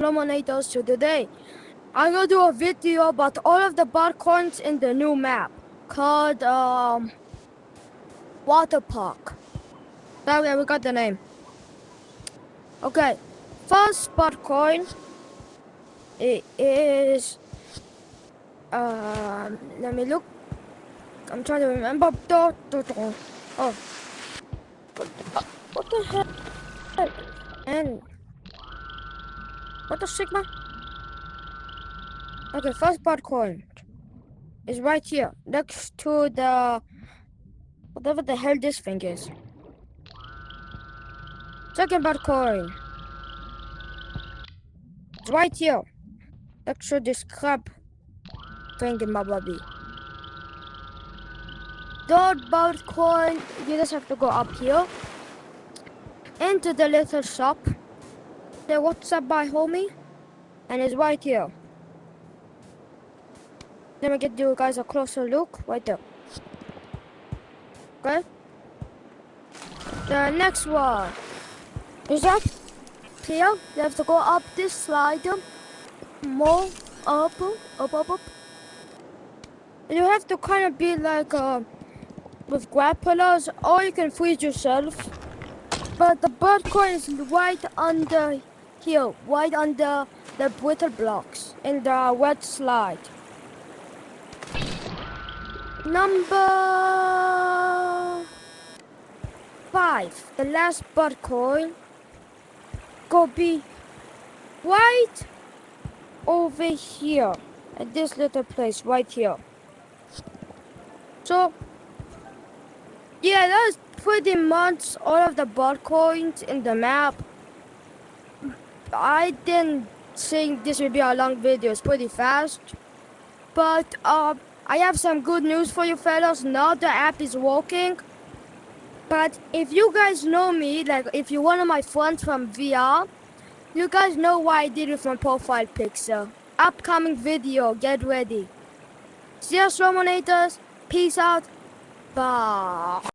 Nominators. So today I'm gonna do a video about all of the bar coins in the new map called Water Park. Okay, we got the name. Okay, first bar coin it is let me look. I'm trying to remember. Oh, what the hell? And what the sigma? Okay, first bar coin is right here next to the whatever the hell this thing is. Second bar coin. It's right here. Next to this crab thing in my body. Third bar coin, you just have to go up here. Into the little shop. Say what's up by homie? And it's right here. Let me get you guys a closer look. Right there. Okay? The next one is up here. You have to go up this slide. More up. And you have to kind of be like with grapplers, or you can freeze yourself. But the bird coin is right under here, right under the brittle blocks in the wet slide. Number 5, the last bird coin, go be right over here at this little place right here. So yeah, that's pretty much all of the bird coins in the map. I didn't think this would be a long video, it's pretty fast. But I have some good news for you fellas. Now the app is working. But if you guys know me, like if you're one of my friends from VR, you guys know what I did with my profile picture. Upcoming video, get ready. See you, Slomonators. Peace out. Bye.